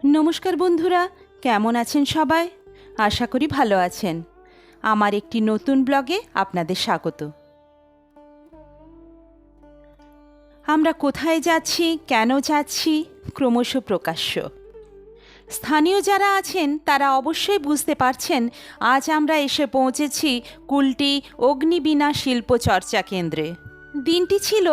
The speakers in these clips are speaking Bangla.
নমস্কার বন্ধুরা, কেমন আছেন সবাই? আশা করি ভালো আছেন। আমার একটি নতুন ব্লগে আপনাদের স্বাগত। আমরা কোথায় যাচ্ছি, কেন যাচ্ছি, ক্রমশ প্রকাশ্য। স্থানীয় যারা আছেন তারা অবশ্যই বুঝতে পারছেন আজ আমরা এসে পৌঁছেছি কুলটি অগ্নিবীণা শিল্প চর্চা কেন্দ্রে। দিনটি ছিল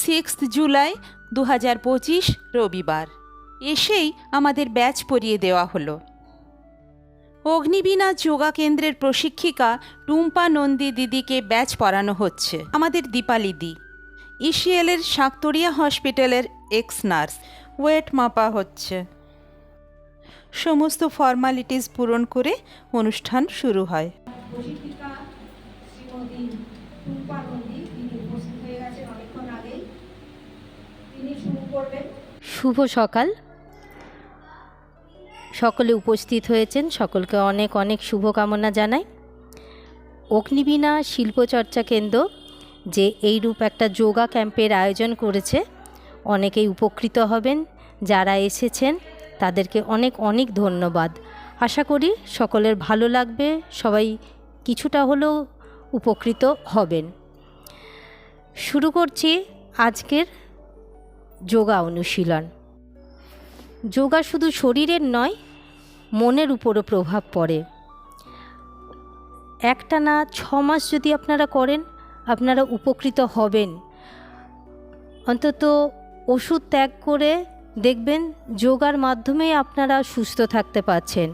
6 জুলাই 2025 রবিবার। এসেই আমাদের ব্যাচ পরিয়ে দেওয়া হলো। অগ্নিবীণা যোগা কেন্দ্রের প্রশিক্ষিকা টুম্পা নন্দী দিদিকে ব্যাচ পড়ানো হচ্ছে। আমাদের দীপালি দি ইসিএলের শাকতরিয়া হসপিটালের এক্স নার্স। ওয়েট মাপা হচ্ছে। সমস্ত ফর্মালিটিস পূরণ করে অনুষ্ঠান শুরু হয়। প্রশিক্ষিকা শ্রীমতী টুম্পা নন্দী তিনি উপস্থিত হয়ে গেছেন অনেকক্ষণ আগেই। তিনি শুরু করবেন। শুভ সকাল। সকলে উপস্থিত হয়েছেন, সকলকে অনেক অনেক শুভকামনা জানাই। অগ্নিবীণা শিল্পচর্চা কেন্দ্র যে এইরূপ একটা যোগা ক্যাম্পের আয়োজন করেছে, অনেকেই উপকৃত হবেন। যারা এসেছেন তাদেরকে অনেক অনেক ধন্যবাদ। আশা করি সকলের ভালো লাগবে, সবাই কিছুটা হলেও উপকৃত হবেন। শুরু করছি আজকের যোগা অনুশীলন। যোগা শুধু শরীরের নয়, মনের উপরও প্রভাব পড়ে। একটানা 6 মাস যদি আপনারা করেন, আপনারা উপকৃত হবেন। অন্তত ওষুধ ত্যাগ করে দেখবেন যোগার মাধ্যমে আপনারা সুস্থ থাকতে পারছেন।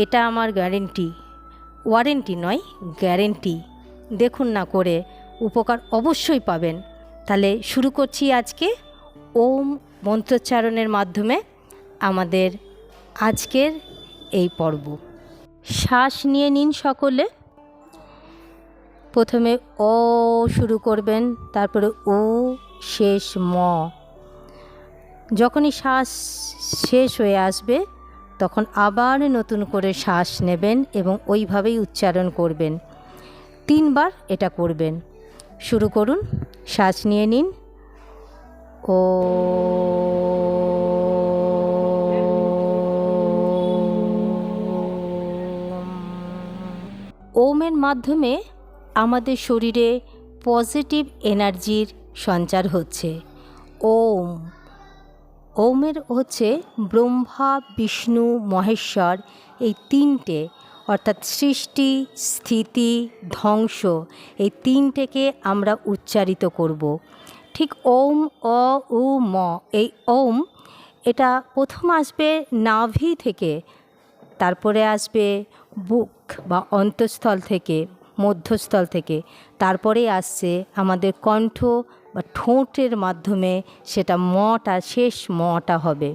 এটা আমার গ্যারেন্টি, ওয়ারেন্টি নয়, গ্যারেন্টি। দেখুন না করে, উপকার অবশ্যই পাবেন। তাহলে শুরু করছি আজকে ওম মন্ত্রোচ্চারণের মাধ্যমে আমাদের আজকের এই পর্ব। শ্বাস নিয়ে নিন সকলে। প্রথমে অ শুরু করবেন, তারপরে ও, শেষ ম। যখনই শ্বাস শেষ হয়ে আসবে তখন আবার নতুন করে শ্বাস নেবেন এবং ওইভাবেই উচ্চারণ করবেন। 3 বার এটা করবেন। শুরু করুন। শ্বাস নিয়ে নিন। ও ওমের মাধ্যমে আমাদের শরীরে পজিটিভ এনার্জির সঞ্চার হচ্ছে। ওম ওমের হচ্ছে ব্রহ্মা, বিষ্ণু, মহেশ্বর, এই 3টে, অর্থাৎ সৃষ্টি, স্থিতি, ধ্বংস, এই 3টেকে আমরা উচ্চারিত করব। ঠিক ওম, অ, উ, ম। এই ওম, এটা প্রথম আসবে নাভি থেকে, তারপরে আসবে বুক বা অন্তঃস্থল থেকে, মধ্যস্থল থেকে, তারপরে আসছে আমাদের কণ্ঠ বা ঠোঁটের মাধ্যমে, সেটা মটা, শেষ মটা হবে।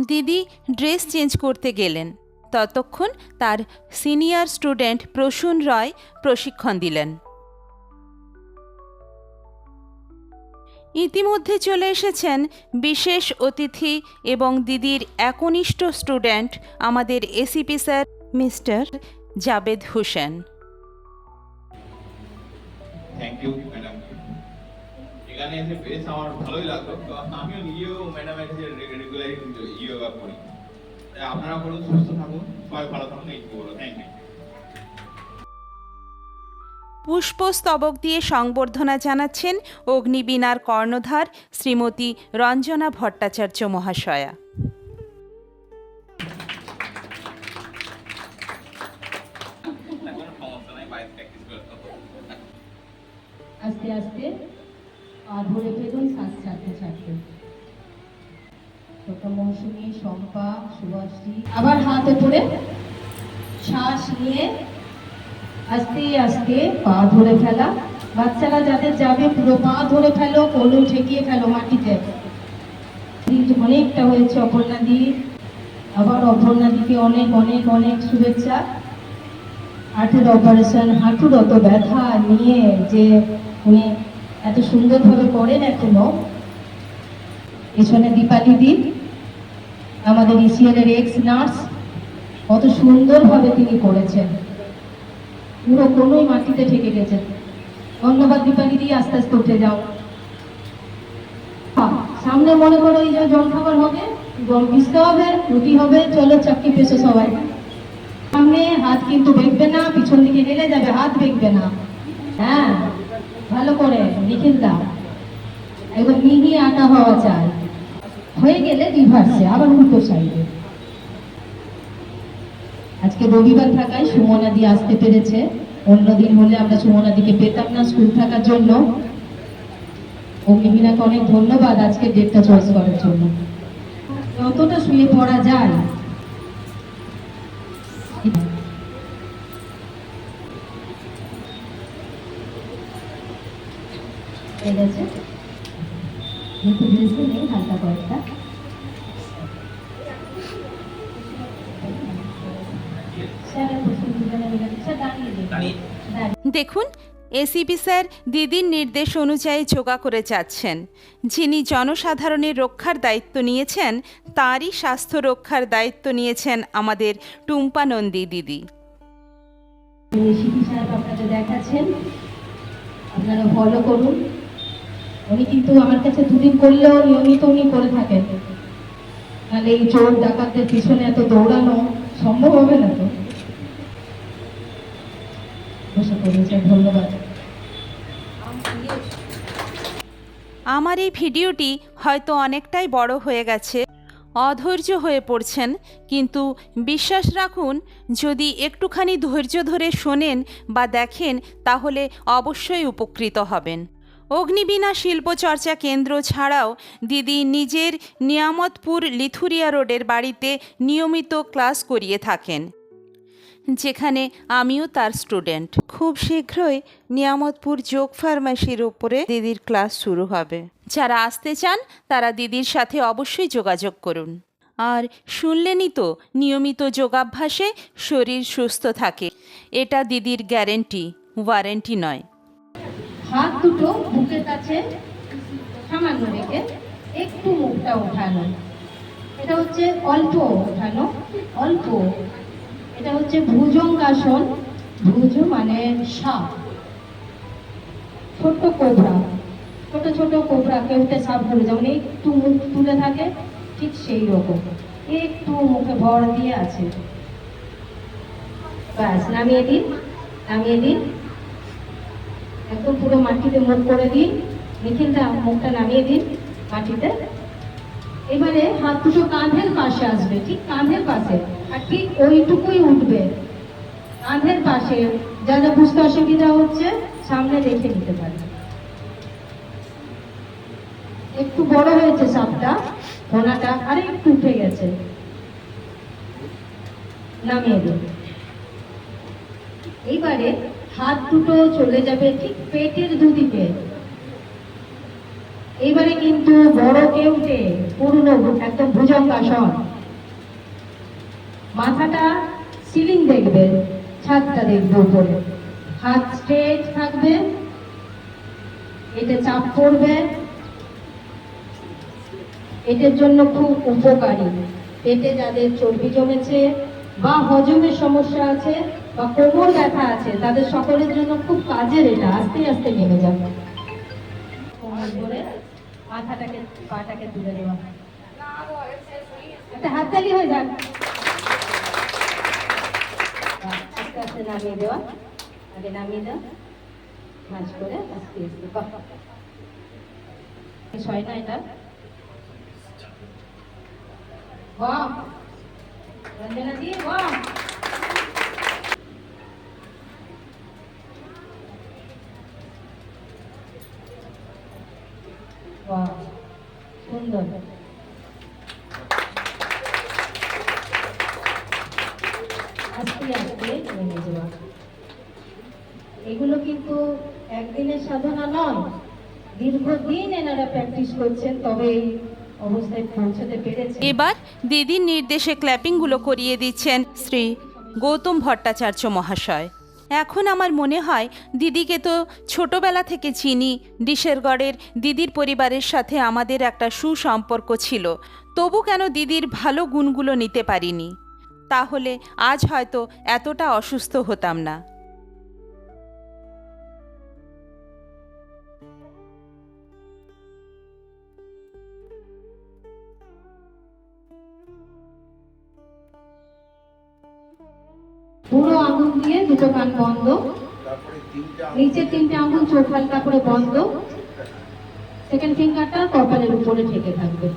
দিদি ড্রেস চেঞ্জ করতে গেলেন। ততক্ষণ তার সিনিয়র স্টুডেন্ট প্রসূন রয় প্রশিক্ষণ দিলেন। ইতিমধ্যে চলে এসেছেন বিশেষ অতিথি এবং দিদির একনিষ্ঠ স্টুডেন্ট, আমাদের ACP sir mister Javed Hossain. Thank you madam. এখানে এসে বেশ আমার ভালোই লাগলো। তো আমিও নিজেও ম্যাডামের কাছে রেগুলারলি যোগা করি। আপনারা বলুন, সুস্থ থাকুন, সবাই ভালো থাকুন, এই বলো। Thank you. পুষ্পস্তবক দিয়ে সংবর্ধনা জানাচ্ছেন অগ্নিবীণার কর্ণধার শ্রীমতী রঞ্জনা ভট্টাচার্য মহাশয়া। আস্তে আস্তে পা ধরে ফেলুন শ্বাস ছাড়তে ছাড়তে। ছোট মৌসুমী, শম্পা, সুভাশ্রী। আবার হাত উপরে, শ্বাস নিয়ে আস্তে আস্তে পা ধরে ফেলা। বাচ্চারা যাদের যাবে পুরো পা ধরে ফেলো, কোলে ঠেকিয়ে ফেলো মাটিতে। অনেকটা হয়েছে অপর্ণাদি। আবার অপর্ণাদিকে অনেক অনেক অনেক শুভেচ্ছা। হার্টের অপারেশন, হাঁটুর অত ব্যথা নিয়ে যে উনি এত সুন্দরভাবে করেন এখনো। পেছনে দীপালি দি, আমাদের ইসিএলের এক্স নার্স, কত সুন্দরভাবে তিনি করেছেন। পুরো কোনোই মাটিতে ঠেকে গেছে। ধন্যবাদ দীপালি দি। আস্তে আস্তে উঠে যাও। সামনে মনে করো এই যে জলখাবার হবে, জল ভিজতে হবে, রুটি হবে, চলো চাকরি পেছো সবাই। সামনে হাত কিন্তু বেঁকবে না, পিছন দিকে হেলে যাবে, হাত বেঁকবে না। হ্যাঁ, ভালো করে নিখিল দা, একদম মিহি আটা হওয়া চাই। হয়ে গেলে রিভার্সে আবার উল্টো সাইডে। আজকে রবিবার থাকায় সুমনাদি আসতে পেরেছে, অন্যদিন হলে আমরা সুমনাদিকে পেতাম না স্কুল থাকার জন্য। অগ্নিবীণাকে অনেক ধন্যবাদ আজকে ডেটটা চয়েস করার জন্য। যতটা শুয়ে পড়া যায় কিন্তু ড্রেসে নেই, হালকা কয়েকটা। দেখুন, এসিপি স্যার দিদির নির্দেশ অনুযায়ী যোগা করে যাচ্ছেন। যিনি জনসাধারণের রক্ষার দায়িত্ব নিয়েছেন, তারই স্বাস্থ্য রক্ষার দায়িত্ব নিয়েছেন আমাদের টুম্পা নন্দী দিদি। এসিপি সাহেব আপনাকে দেখাচ্ছেন, আপনারা ফলো করুন। উনি কিন্তু আমার কাছে দুদিন করলেও নিয়মিত উনি করে থাকেন, নাহলে এই চোর ডাকাতদের পিছনে এত দৌড়ানো সম্ভব হবে না। তো বসে পড়েছে, ধন্যবাদ। আমার এই ভিডিওটি হয়তো অনেকটাই বড় হয়ে গেছে, অধৈর্য হয়ে পড়ছেন, কিন্তু বিশ্বাস রাখুন, যদি একটুখানি ধৈর্য ধরে শোনেন বা দেখেন তাহলে অবশ্যই উপকৃত হবেন। অগ্নিবীণা শিল্পচর্চা কেন্দ্র ছাড়াও দিদি নিজের নিয়ামতপুর লিথুরিয়া রোডের বাড়িতে নিয়মিত ক্লাস করিয়ে থাকেন, যেখানে আমিও তার স্টুডেন্ট। খুব শীঘ্রই নিয়ামতপুর যোগ ফার্মেসির ওপরে দিদির ক্লাস শুরু হবে। যারা আসতে চান তারা দিদির সাথে অবশ্যই যোগাযোগ করুন। আর শুনলেনই তো, নিয়মিত যোগাভ্যাসে শরীর সুস্থ থাকে, এটা দিদির গ্যারেন্টি, ওয়ারেন্টি নয়। হাত দুটো বুকের কাছে সামান্য রেখে একটু মুখটা ওঠানো, এটা হচ্ছে অল্প ওঠানো, অল্প। এটা হচ্ছে ভুজঙ্গাসন। ভুজ মানে সাপ, ছোট্ট কোবরা, ছোট ছোট কোবরা কেউটে সাপগুলো যেমন একটু মুখ তুলে থাকে, ঠিক সেই রকম একটু মুখে ভর দিয়ে আছে। ব্যাস, নামিয়ে দিন, নামিয়ে দিন, একদম পুরো মাটিতে মুখ করে দিন। নিখিলটা মুখটা নামিয়ে দিন মাটিতে। এবারে হাত দুটো কাঁধের পাশে আসবে, ঠিক কাঁধের পাশে, আর ঠিক ওইটুকুই উঠবে কাঁধের পাশে। যা যা বুঝতে অসুবিধা হচ্ছে সামনে রেখে নিতে পারে। একটু বড় হয়েছে সাপটা, ঘোড়াটা আর একটু উঠে গেছে, নামিয়ে দিন। এইবারে হাত দুটো চলে যাবে ঠিক পেটের দুদিকে। এইবারে কিন্তু বড় কেউটে পূর্ণ একদম ভুজঙ্গাসন। মাথাটা সিলিং দেখবে, ছাদটা দেখবে উপরে, হাত স্ট্রেট থাকবে, এটা চাপ পড়বে। এটার জন্য খুব উপকারী। পেটে যাদের চর্বি জমেছে বা হজমের সমস্যা আছে বা কোমর ব্যথা আছে, তাদের সকলের জন্য খুব কাজের। এটা আস্তে আস্তে নেমে যাবে। কোমর ধরে মাথাটাকে পাটাকে তুলে দেওয়া, একটা হাততালি হয়ে যাক। আস্তে আস্তে নামিয়ে দেওয়া, আগে নামিয়ে দেওয়া, মাঝ করে আস্তে আস্তে। হয় না এটা? বাহ, রঞ্জনা দি, বাহ। বাহ, সুন্দর। আস্তে আস্তে নেমে যাওয়া। এগুলো কিন্তু একদিনের সাধনা নয়, দীর্ঘদিন এনারা প্র্যাকটিস করছেন, তবে এই অবস্থায় পৌঁছতে পেরেছে। এবার দিদির নির্দেশে ক্ল্যাপিংগুলো করিয়ে দিচ্ছেন শ্রী গৌতম ভট্টাচার্য মহাশয়। এখন আমার মনে হয় দিদিকে তো ছোটবেলা থেকে চিনি, ডিশেরগড়ের দিদির পরিবারের সাথে আমাদের একটা সুসম্পর্ক ছিল, তবু কেন দিদির ভালো গুণগুলো নিতে পারিনি? তাহলে আজ হয়তো এতটা অসুস্থ হতাম না। দিয়ে দুটো কান বন্ধ, নিচের 3টে আঙুল চোখ হালকা করে বন্ধ, সেকেন্ড ফিঙ্গারটা কপালের উপরে ঠেকে থাকবে।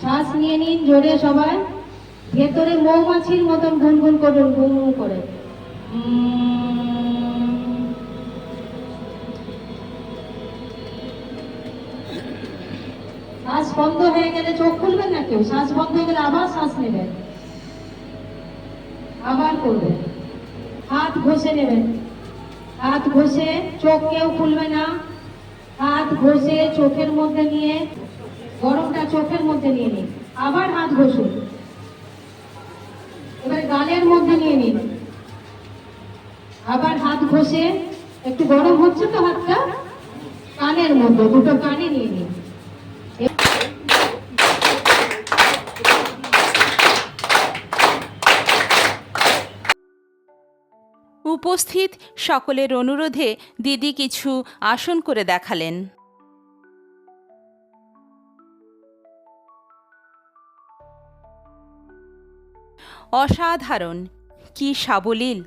শ্বাস নিয়ে নিন জোরে সবাই, ভেতরে মৌমাছির মতন গুনগুন করুন, গুনগুন করে। শ্বাস বন্ধ হয়ে গেলে চোখ খুলবেন না কেউ, শ্বাস বন্ধ হয়ে গেলে আবার শ্বাস নেবেন, আবার করবেন। হাত ঘষে নেবেন, হাত ঘষে, চোখ কেউ খুলবে না, হাত ঘষে চোখের মধ্যে নিয়ে, গরমটা চোখের মধ্যে নিয়ে নিন, আবার হাত ঘষুন। এবারে গালের মধ্যে নিয়ে নিন, আবার হাত ঘষে, একটু গরম হচ্ছে তো হাতটা, কানের মধ্যে, দুটো কানে নিয়ে নিন। উপস্থিত সকলের অনুরোধে দিদি কিছু আসন করে দেখালেন। অসাধারণ, কি সাবলীল!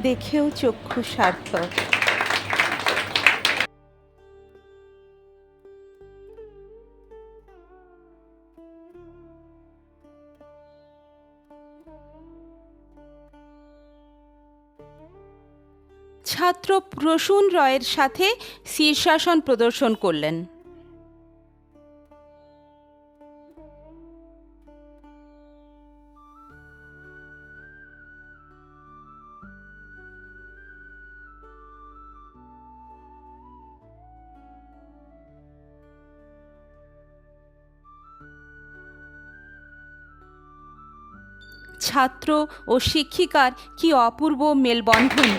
দেখেও চক্ষু সার্থক। ছাত্র প্রসূন রয়ের সাথে শীর্ষাসন প্রদর্শন করলেন। ছাত্র ও শিক্ষিকার কি অপূর্ব মেলবন্ধন!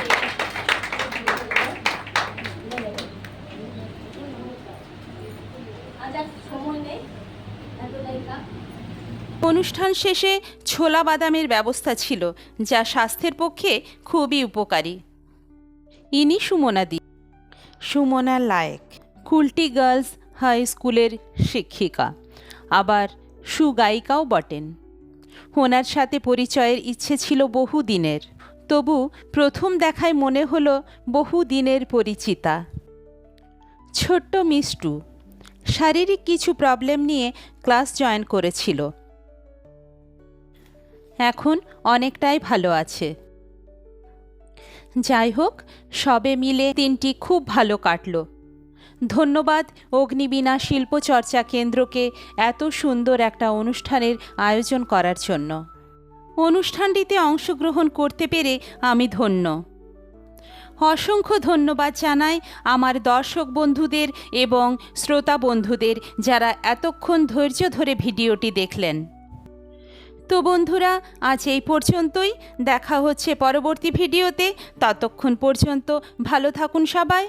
অনুষ্ঠান শেষে ছোলা বাদামের ব্যবস্থা ছিল, যা স্বাস্থ্যের পক্ষে খুবই উপকারী। ইনি সুমনাদি, সুমনা লায়েক, কুলটি গার্লস হাই স্কুলের শিক্ষিকা, আবার সুগায়িকাও বটেন। ওনার সাথে পরিচয়ের ইচ্ছে ছিল বহুদিনের, তবু প্রথম দেখায় মনে হলো বহুদিনের পরিচিতা। ছোট্ট মিষ্টু শারীরিক কিছু প্রবলেম নিয়ে ক্লাস জয়েন করেছিল, এখন অনেকটাই ভালো আছে। যাই হোক, সবে মিলে দিনটি খুব ভালো কাটল। ধন্যবাদ অগ্নিবীণা শিল্পচর্চা কেন্দ্রকে এত সুন্দর একটা অনুষ্ঠানের আয়োজন করার জন্য। অনুষ্ঠানটিতে অংশগ্রহণ করতে পেরে আমি ধন্য। অসংখ্য ধন্যবাদ জানাই আমার দর্শক বন্ধুদের এবং শ্রোতা বন্ধুদের, যারা এতক্ষণ ধৈর্য ধরে ভিডিওটি দেখলেন। তো বন্ধুরা, আজ এই পর্যন্তই, দেখা হচ্ছে পরবর্তী ভিডিওতে। ততক্ষণ পর্যন্ত ভালো থাকুন সবাই।